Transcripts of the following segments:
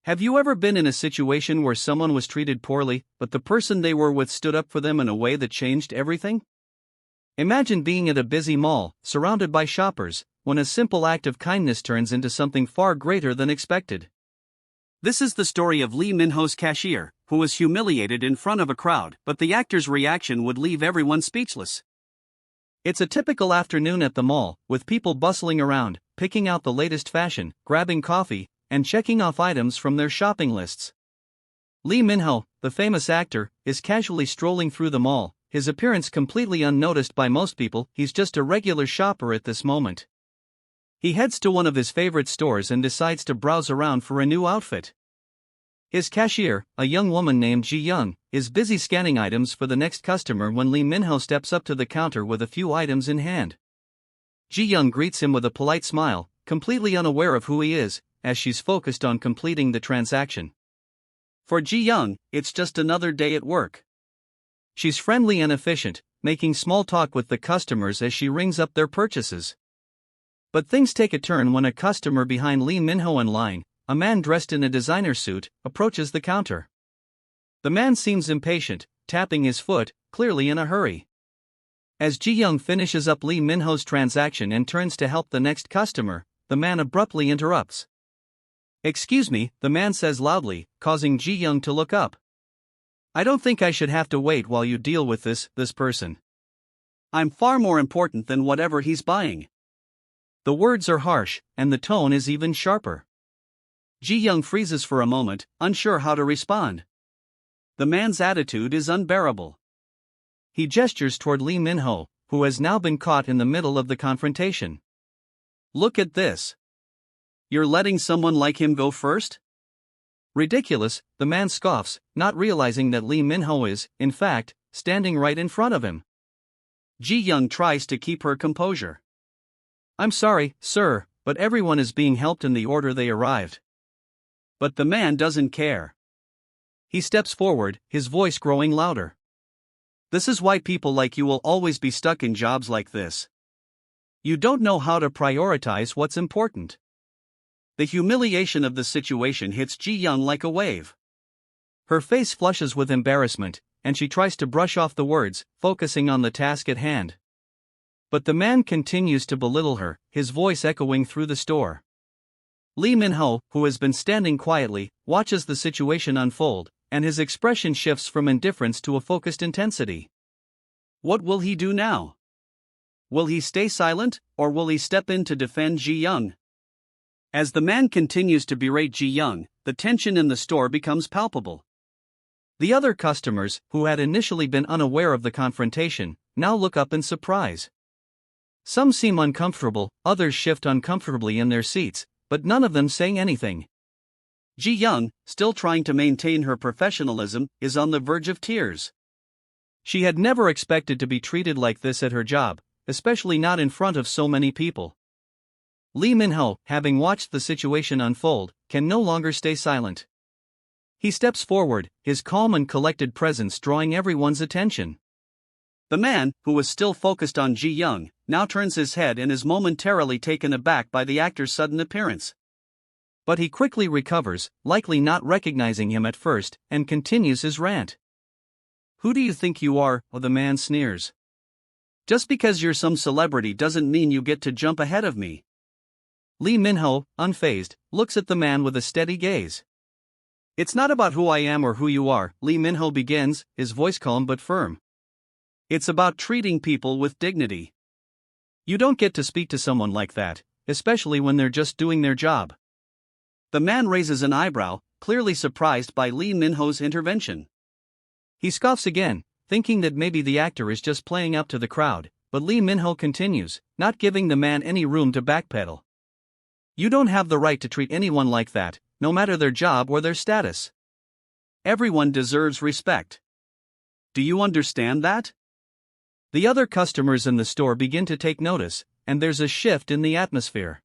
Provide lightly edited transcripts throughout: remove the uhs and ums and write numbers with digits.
Have you ever been in a situation where someone was treated poorly, but the person they were with stood up for them in a way that changed everything? Imagine being at a busy mall, surrounded by shoppers, when a simple act of kindness turns into something far greater than expected. This is the story of Lee Min-ho's Cashier, who was humiliated in front of a crowd, but the actor's reaction would leave everyone speechless. It's a typical afternoon at the mall, with people bustling around, picking out the latest fashion, grabbing coffee, and checking off items from their shopping lists. Lee Min-ho, the famous actor, is casually strolling through the mall, his appearance completely unnoticed by most people. He's just a regular shopper at this moment. He heads to one of his favorite stores and decides to browse around for a new outfit. His cashier, a young woman named Ji-young, is busy scanning items for the next customer when Lee Min-ho steps up to the counter with a few items in hand. Ji-young greets him with a polite smile, completely unaware of who he is, as she's focused on completing the transaction. For Ji-young, it's just another day at work. She's friendly and efficient, making small talk with the customers as she rings up their purchases. But things take a turn when a customer behind Lee Min-ho in line, a man dressed in a designer suit, approaches the counter. The man seems impatient, tapping his foot, clearly in a hurry. As Ji-young finishes up Lee Min-ho's transaction and turns to help the next customer, the man abruptly interrupts. "Excuse me," the man says loudly, causing Ji-young to look up. "I don't think I should have to wait while you deal with this person. I'm far more important than whatever he's buying." The words are harsh, and the tone is even sharper. Ji-young freezes for a moment, unsure how to respond. The man's attitude is unbearable. He gestures toward Lee Min-ho, who has now been caught in the middle of the confrontation. "Look at this. You're letting someone like him go first?" "Ridiculous," the man scoffs, not realizing that Lee Min-ho is, in fact, standing right in front of him. Ji-young tries to keep her composure. "I'm sorry, sir, but everyone is being helped in the order they arrived." But the man doesn't care. He steps forward, his voice growing louder. "This is why people like you will always be stuck in jobs like this. You don't know how to prioritize what's important." The humiliation of the situation hits Ji-young like a wave. Her face flushes with embarrassment, and she tries to brush off the words, focusing on the task at hand. But the man continues to belittle her, his voice echoing through the store. Lee Min-ho, who has been standing quietly, watches the situation unfold, and his expression shifts from indifference to a focused intensity. What will he do now? Will he stay silent, or will he step in to defend Ji-young? As the man continues to berate Ji-young, the tension in the store becomes palpable. The other customers, who had initially been unaware of the confrontation, now look up in surprise. Some seem uncomfortable, others shift uncomfortably in their seats, but none of them say anything. Ji-young, still trying to maintain her professionalism, is on the verge of tears. She had never expected to be treated like this at her job, especially not in front of so many people. Lee Min-ho, having watched the situation unfold, can no longer stay silent. He steps forward, his calm and collected presence drawing everyone's attention. The man, who was still focused on Ji-young, now turns his head and is momentarily taken aback by the actor's sudden appearance. But he quickly recovers, likely not recognizing him at first, and continues his rant. "Who do you think you are?" the man sneers. "Just because you're some celebrity doesn't mean you get to jump ahead of me." Lee Min-ho, unfazed, looks at the man with a steady gaze. "It's not about who I am or who you are," Lee Min-ho begins, his voice calm but firm. "It's about treating people with dignity. You don't get to speak to someone like that, especially when they're just doing their job." The man raises an eyebrow, clearly surprised by Lee Min-ho's intervention. He scoffs again, thinking that maybe the actor is just playing up to the crowd, but Lee Min-ho continues, not giving the man any room to backpedal. "You don't have the right to treat anyone like that, no matter their job or their status. Everyone deserves respect. Do you understand that?" The other customers in the store begin to take notice, and there's a shift in the atmosphere.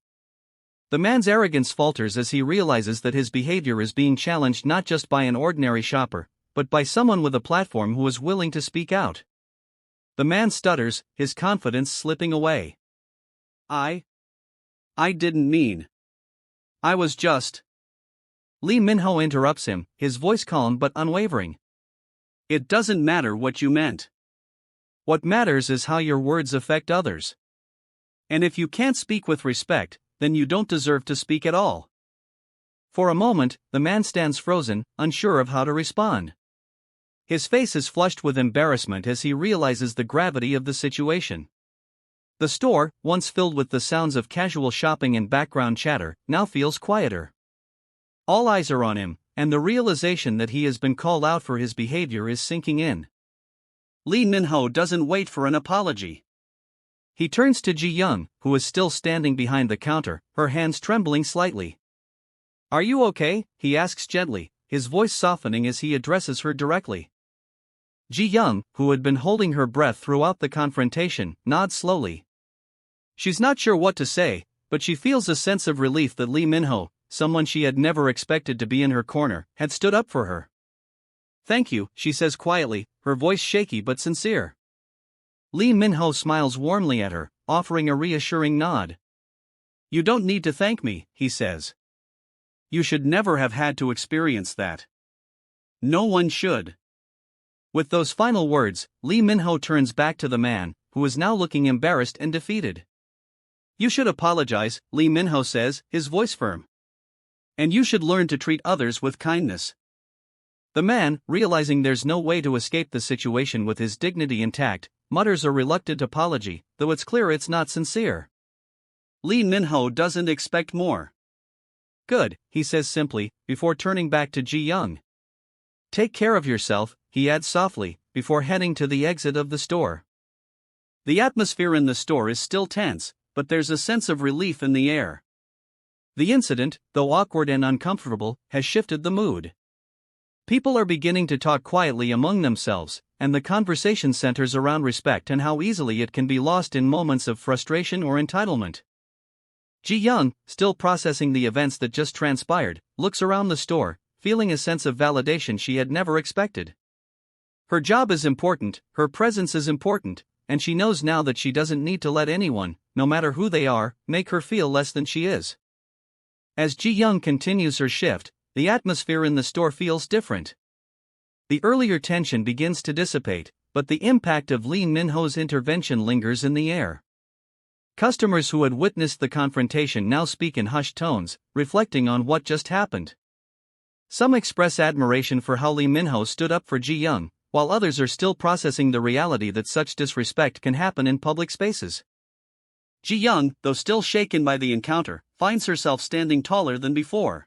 The man's arrogance falters as he realizes that his behavior is being challenged not just by an ordinary shopper, but by someone with a platform who is willing to speak out. The man stutters, his confidence slipping away. I didn't mean. I was just." Lee Min-ho interrupts him, his voice calm but unwavering. It doesn't matter what you meant. What matters is how your words affect others. And if you can't speak with respect, then you don't deserve to speak at all. For a moment, the man stands frozen, unsure of how to respond. His face is flushed with embarrassment as he realizes the gravity of the situation. The store, once filled with the sounds of casual shopping and background chatter, now feels quieter. All eyes are on him, and the realization that he has been called out for his behavior is sinking in. Lee Min-ho doesn't wait for an apology. He turns to Ji-young, who is still standing behind the counter, her hands trembling slightly. Are you okay? He asks gently, his voice softening as he addresses her directly. Ji-young, who had been holding her breath throughout the confrontation, nods slowly. She's not sure what to say, but she feels a sense of relief that Lee Min-ho, someone she had never expected to be in her corner, had stood up for her. Thank you, she says quietly, her voice shaky but sincere. Lee Min-ho smiles warmly at her, offering a reassuring nod. You don't need to thank me, he says. You should never have had to experience that. No one should. With those final words, Lee Min-ho turns back to the man, who is now looking embarrassed and defeated. You should apologize, Lee Min-ho says, his voice firm. And you should learn to treat others with kindness. The man, realizing there's no way to escape the situation with his dignity intact, mutters a reluctant apology, though it's clear it's not sincere. Lee Min-ho doesn't expect more. Good, he says simply, before turning back to Ji-young. Take care of yourself, he adds softly, before heading to the exit of the store. The atmosphere in the store is still tense, but there's a sense of relief in the air. The incident, though awkward and uncomfortable, has shifted the mood. People are beginning to talk quietly among themselves, and the conversation centers around respect and how easily it can be lost in moments of frustration or entitlement. Ji-young, still processing the events that just transpired, looks around the store, feeling a sense of validation she had never expected. Her job is important, her presence is important, and she knows now that she doesn't need to let anyone, no matter who they are, make her feel less than she is. As Ji-young continues her shift, the atmosphere in the store feels different. The earlier tension begins to dissipate, but the impact of Lee Min-ho's intervention lingers in the air. Customers who had witnessed the confrontation now speak in hushed tones, reflecting on what just happened. Some express admiration for how Lee Min-ho stood up for Ji-young, while others are still processing the reality that such disrespect can happen in public spaces. Ji-young, though still shaken by the encounter, finds herself standing taller than before.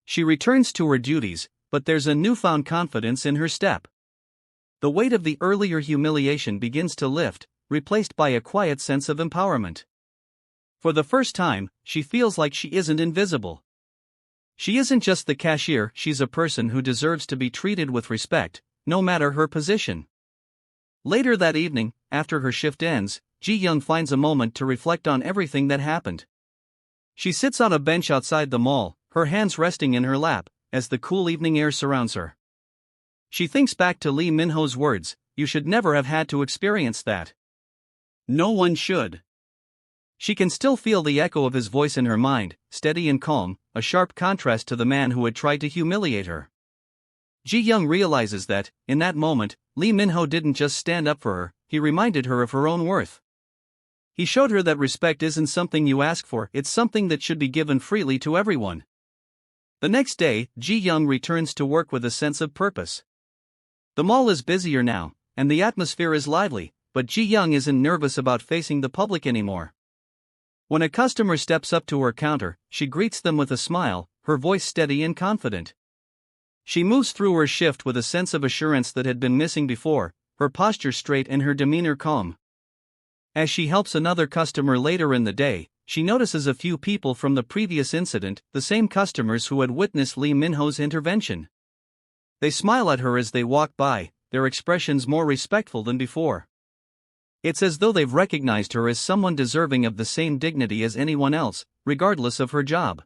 She returns to her duties, but there's a newfound confidence in her step. The weight of the earlier humiliation begins to lift, replaced by a quiet sense of empowerment. For the first time, she feels like she isn't invisible. She isn't just the cashier, she's a person who deserves to be treated with respect, no matter her position. Later that evening, after her shift ends, Ji-young finds a moment to reflect on everything that happened. She sits on a bench outside the mall, her hands resting in her lap, as the cool evening air surrounds her. She thinks back to Lee Min-ho's words, "You should never have had to experience that. No one should." She can still feel the echo of his voice in her mind, steady and calm, a sharp contrast to the man who had tried to humiliate her. Ji-young realizes that, in that moment, Lee Min-ho didn't just stand up for her, he reminded her of her own worth. He showed her that respect isn't something you ask for, it's something that should be given freely to everyone. The next day, Ji-young returns to work with a sense of purpose. The mall is busier now, and the atmosphere is lively, but Ji-young isn't nervous about facing the public anymore. When a customer steps up to her counter, she greets them with a smile, her voice steady and confident. She moves through her shift with a sense of assurance that had been missing before, her posture straight and her demeanor calm. As she helps another customer later in the day, she notices a few people from the previous incident, the same customers who had witnessed Lee Min-ho's intervention. They smile at her as they walk by, their expressions more respectful than before. It's as though they've recognized her as someone deserving of the same dignity as anyone else, regardless of her job.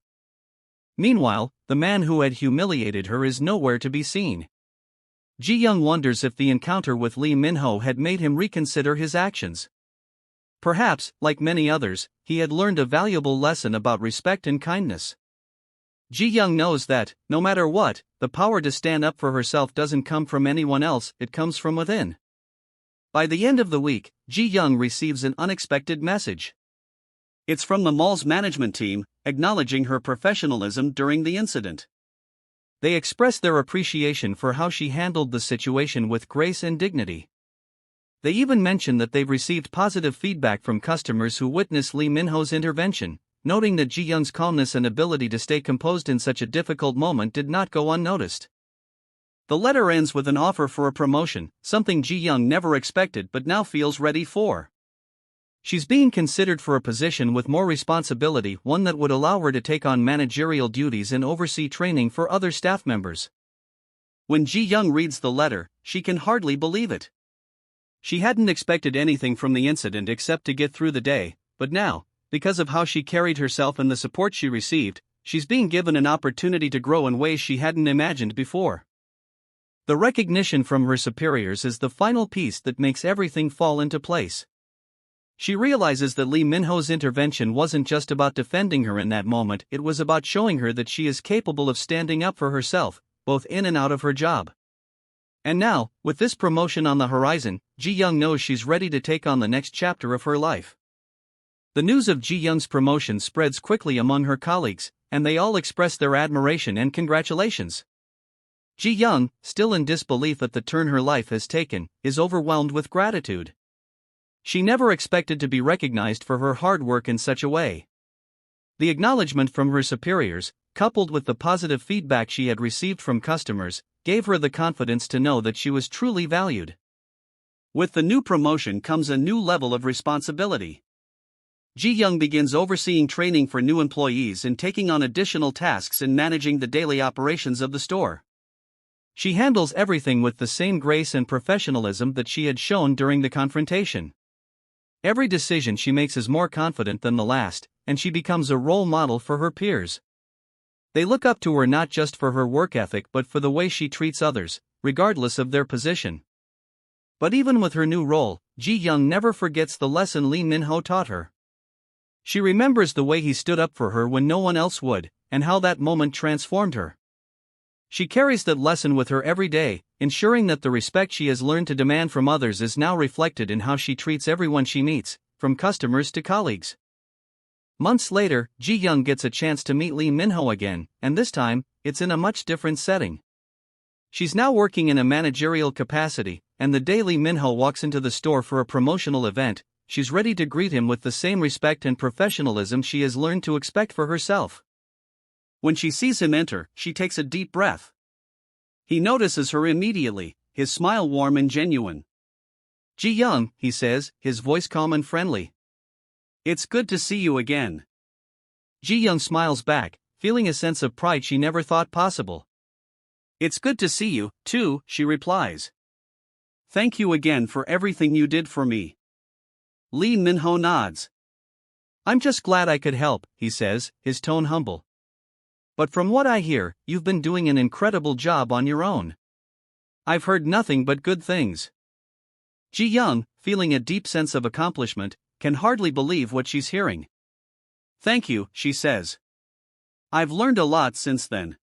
Meanwhile, the man who had humiliated her is nowhere to be seen. Ji-young wonders if the encounter with Lee Min-ho had made him reconsider his actions. Perhaps, like many others, he had learned a valuable lesson about respect and kindness. Ji-young knows that, no matter what, the power to stand up for herself doesn't come from anyone else, it comes from within. By the end of the week, Ji-young receives an unexpected message. It's from the mall's management team, acknowledging her professionalism during the incident. They express their appreciation for how she handled the situation with grace and dignity. They even mention that they've received positive feedback from customers who witnessed Lee Min-ho's intervention, noting that Ji-young's calmness and ability to stay composed in such a difficult moment did not go unnoticed. The letter ends with an offer for a promotion, something Ji-young never expected but now feels ready for. She's being considered for a position with more responsibility, one that would allow her to take on managerial duties and oversee training for other staff members. When Ji-young reads the letter, she can hardly believe it. She hadn't expected anything from the incident except to get through the day, but now, because of how she carried herself and the support she received, she's being given an opportunity to grow in ways she hadn't imagined before. The recognition from her superiors is the final piece that makes everything fall into place. She realizes that Lee Min-ho's intervention wasn't just about defending her in that moment, it was about showing her that she is capable of standing up for herself, both in and out of her job. And now, with this promotion on the horizon, Ji-young knows she's ready to take on the next chapter of her life. The news of Ji-young's promotion spreads quickly among her colleagues, and they all express their admiration and congratulations. Ji-young, still in disbelief at the turn her life has taken, is overwhelmed with gratitude. She never expected to be recognized for her hard work in such a way. The acknowledgement from her superiors, coupled with the positive feedback she had received from customers, gave her the confidence to know that she was truly valued. With the new promotion comes a new level of responsibility. Ji-young begins overseeing training for new employees and taking on additional tasks in managing the daily operations of the store. She handles everything with the same grace and professionalism that she had shown during the confrontation. Every decision she makes is more confident than the last, and she becomes a role model for her peers. They look up to her not just for her work ethic but for the way she treats others, regardless of their position. But even with her new role, Ji-young never forgets the lesson Lee Min-ho taught her. She remembers the way he stood up for her when no one else would, and how that moment transformed her. She carries that lesson with her every day, ensuring that the respect she has learned to demand from others is now reflected in how she treats everyone she meets, from customers to colleagues. Months later, Ji-young gets a chance to meet Lee Min-ho again, and this time, it's in a much different setting. She's now working in a managerial capacity, and the day Lee Min-ho walks into the store for a promotional event, she's ready to greet him with the same respect and professionalism she has learned to expect for herself. When she sees him enter, she takes a deep breath. He notices her immediately, his smile warm and genuine. "Ji-young," he says, his voice calm and friendly. "It's good to see you again." Ji-young smiles back, feeling a sense of pride she never thought possible. "It's good to see you, too," she replies. "Thank you again for everything you did for me." Lee Min-ho nods. "I'm just glad I could help," he says, his tone humble. "But from what I hear, you've been doing an incredible job on your own. I've heard nothing but good things." Ji-young, feeling a deep sense of accomplishment, can hardly believe what she's hearing. "Thank you," she says. "I've learned a lot since then.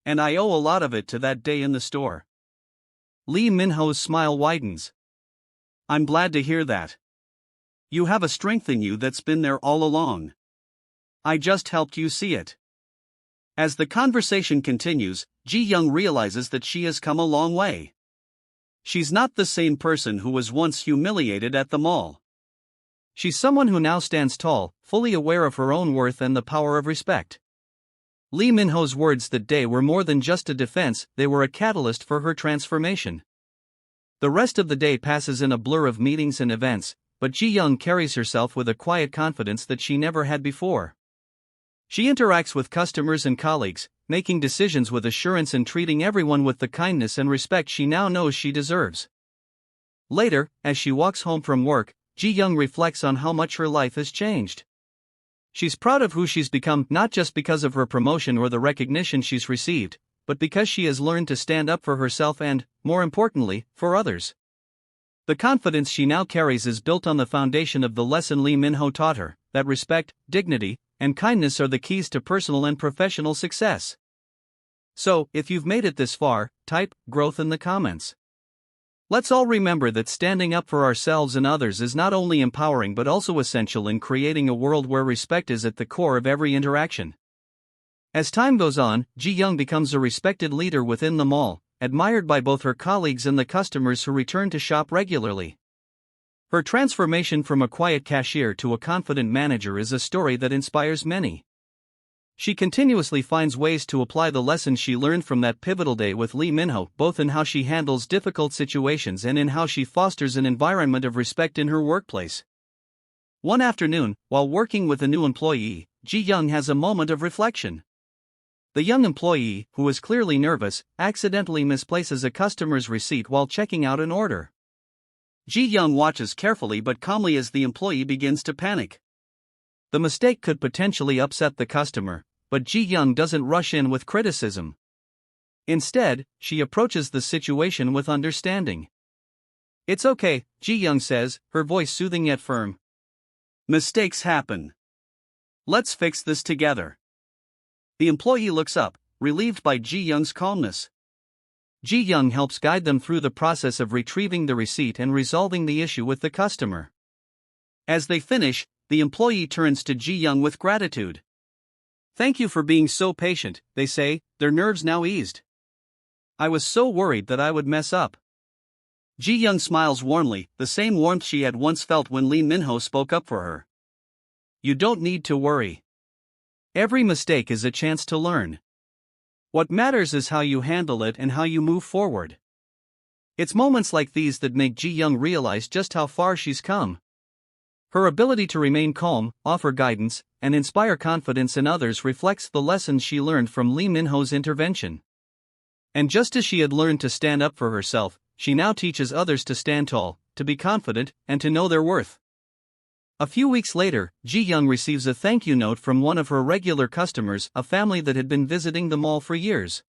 And I owe a lot of it to that day in the store." Lee Min-ho's smile widens. "I'm glad to hear that. You have a strength in you that's been there all along. I just helped you see it." As the conversation continues, Ji-young realizes that she has come a long way. She's not the same person who was once humiliated at the mall. She's someone who now stands tall, fully aware of her own worth and the power of respect. Lee Min-ho's words that day were more than just a defense, they were a catalyst for her transformation. The rest of the day passes in a blur of meetings and events, but Ji-young carries herself with a quiet confidence that she never had before. She interacts with customers and colleagues, making decisions with assurance and treating everyone with the kindness and respect she now knows she deserves. Later, as she walks home from work, Ji-young reflects on how much her life has changed. She's proud of who she's become, not just because of her promotion or the recognition she's received, but because she has learned to stand up for herself and, more importantly, for others. The confidence she now carries is built on the foundation of the lesson Lee Min-ho taught her, that respect, dignity, and kindness are the keys to personal and professional success. So, if you've made it this far, type growth in the comments. Let's all remember that standing up for ourselves and others is not only empowering but also essential in creating a world where respect is at the core of every interaction. As time goes on, Ji Young becomes a respected leader within the mall, admired by both her colleagues and the customers who return to shop regularly. Her transformation from a quiet cashier to a confident manager is a story that inspires many. She continuously finds ways to apply the lessons she learned from that pivotal day with Lee Min-ho, both in how she handles difficult situations and in how she fosters an environment of respect in her workplace. One afternoon, while working with a new employee, Ji Young has a moment of reflection. The young employee, who is clearly nervous, accidentally misplaces a customer's receipt while checking out an order. Ji Young watches carefully but calmly as the employee begins to panic. The mistake could potentially upset the customer, but Ji Young doesn't rush in with criticism. Instead, she approaches the situation with understanding. "It's okay," Ji Young says, her voice soothing yet firm. "Mistakes happen. Let's fix this together." The employee looks up, relieved by Ji Young's calmness. Ji Young helps guide them through the process of retrieving the receipt and resolving the issue with the customer. As they finish, the employee turns to Ji Young with gratitude. "Thank you for being so patient," they say, their nerves now eased. "I was so worried that I would mess up." Ji Young smiles warmly, the same warmth she had once felt when Lee Min-ho spoke up for her. "You don't need to worry. Every mistake is a chance to learn. What matters is how you handle it and how you move forward." It's moments like these that make Ji Young realize just how far she's come. Her ability to remain calm, offer guidance, and inspire confidence in others reflects the lessons she learned from Lee Min-ho's intervention. And just as she had learned to stand up for herself, she now teaches others to stand tall, to be confident, and to know their worth. A few weeks later, Ji Young receives a thank you note from one of her regular customers, a family that had been visiting the mall for years.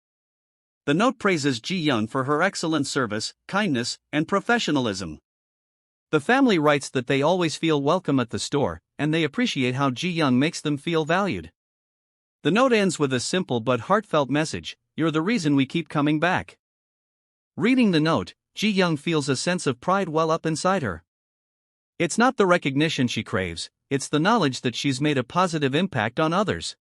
The note praises Ji Young for her excellent service, kindness, and professionalism. The family writes that they always feel welcome at the store, and they appreciate how Ji Young makes them feel valued. The note ends with a simple but heartfelt message: "You're the reason we keep coming back." Reading the note, Ji Young feels a sense of pride well up inside her. It's not the recognition she craves, it's the knowledge that she's made a positive impact on others.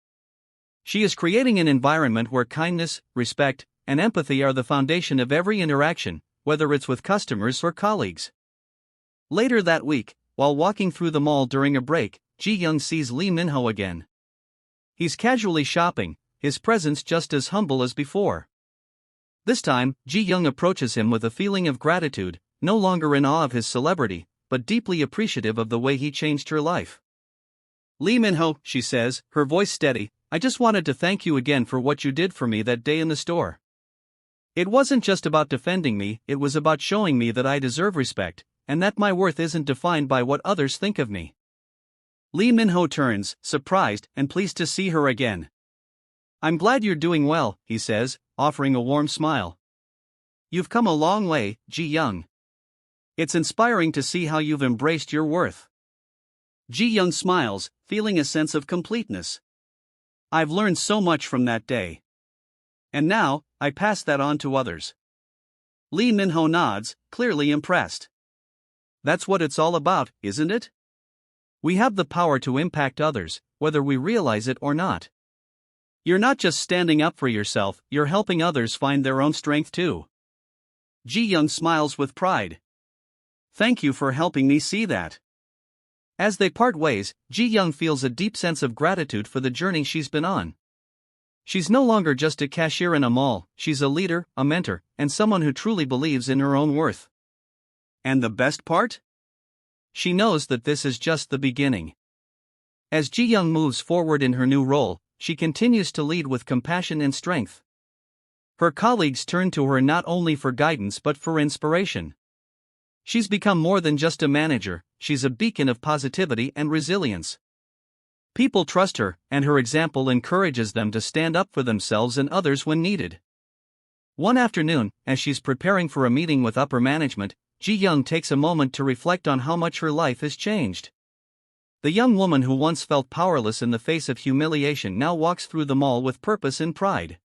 She is creating an environment where kindness, respect, and empathy are the foundation of every interaction, whether it's with customers or colleagues. Later that week, while walking through the mall during a break, Ji Young sees Lee Min-ho again. He's casually shopping, his presence just as humble as before. This time, Ji Young approaches him with a feeling of gratitude, no longer in awe of his celebrity, but deeply appreciative of the way he changed her life. "Lee Min-ho," she says, her voice steady, "I just wanted to thank you again for what you did for me that day in the store. It wasn't just about defending me, it was about showing me that I deserve respect, and that my worth isn't defined by what others think of me." Lee Min-ho turns, surprised and pleased to see her again. "I'm glad you're doing well," he says, offering a warm smile. "You've come a long way, Ji Young. It's inspiring to see how you've embraced your worth." Ji Young smiles, feeling a sense of completeness. "I've learned so much from that day. And now, I pass that on to others." Lee Min-ho nods, clearly impressed. That's what it's all about, isn't it? We have the power to impact others, whether we realize it or not. You're not just standing up for yourself, you're helping others find their own strength too. Ji Young smiles with pride. "Thank you for helping me see that." As they part ways, Ji Young feels a deep sense of gratitude for the journey she's been on. She's no longer just a cashier in a mall, she's a leader, a mentor, and someone who truly believes in her own worth. And the best part? She knows that this is just the beginning. As Ji Young moves forward in her new role, she continues to lead with compassion and strength. Her colleagues turn to her not only for guidance but for inspiration. She's become more than just a manager, she's a beacon of positivity and resilience. People trust her, and her example encourages them to stand up for themselves and others when needed. One afternoon, as she's preparing for a meeting with upper management, Ji Young takes a moment to reflect on how much her life has changed. The young woman who once felt powerless in the face of humiliation now walks through the mall with purpose and pride.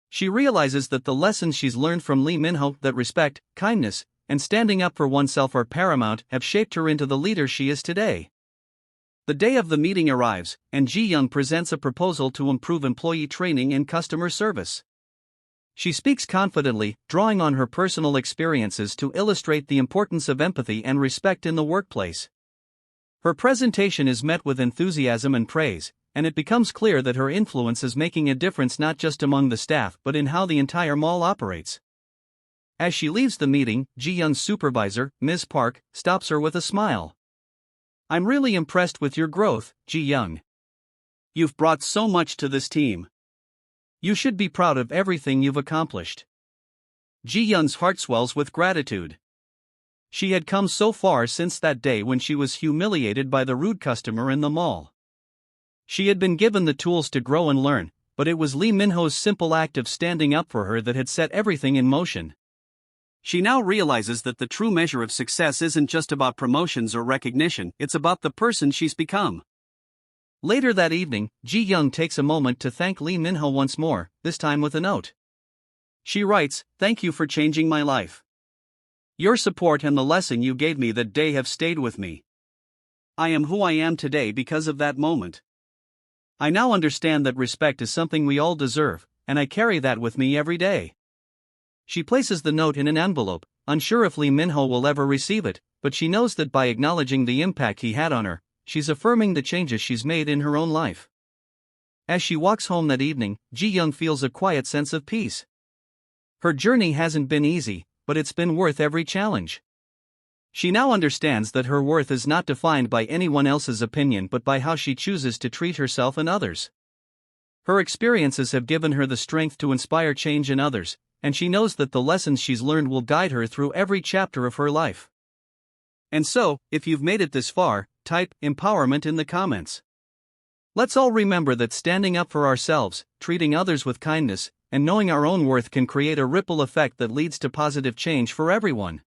She realizes that the lessons she's learned from Lee Min-ho, that respect, kindness, and standing up for oneself are paramount, have shaped her into the leader she is today. The day of the meeting arrives, and Ji-young presents a proposal to improve employee training and customer service. She speaks confidently, drawing on her personal experiences to illustrate the importance of empathy and respect in the workplace. Her presentation is met with enthusiasm and praise, and it becomes clear that her influence is making a difference not just among the staff but in how the entire mall operates. As she leaves the meeting, Ji-young's supervisor, Ms. Park, stops her with a smile. "I'm really impressed with your growth, Ji-young. You've brought so much to this team. You should be proud of everything you've accomplished." Ji-young's heart swells with gratitude. She had come so far since that day when she was humiliated by the rude customer in the mall. She had been given the tools to grow and learn, but it was Lee Min-ho's simple act of standing up for her that had set everything in motion. She now realizes that the true measure of success isn't just about promotions or recognition, it's about the person she's become. Later that evening, Ji-young takes a moment to thank Lee Min-ho once more, this time with a note. She writes, "Thank you for changing my life. Your support and the lesson you gave me that day have stayed with me. I am who I am today because of that moment. I now understand that respect is something we all deserve, and I carry that with me every day." She places the note in an envelope, unsure if Lee Min-ho will ever receive it, but she knows that by acknowledging the impact he had on her, she's affirming the changes she's made in her own life. As she walks home that evening, Ji-young feels a quiet sense of peace. Her journey hasn't been easy, but it's been worth every challenge. She now understands that her worth is not defined by anyone else's opinion but by how she chooses to treat herself and others. Her experiences have given her the strength to inspire change in others, and she knows that the lessons she's learned will guide her through every chapter of her life. And so, if you've made it this far, type empowerment in the comments. Let's all remember that standing up for ourselves, treating others with kindness, and knowing our own worth can create a ripple effect that leads to positive change for everyone.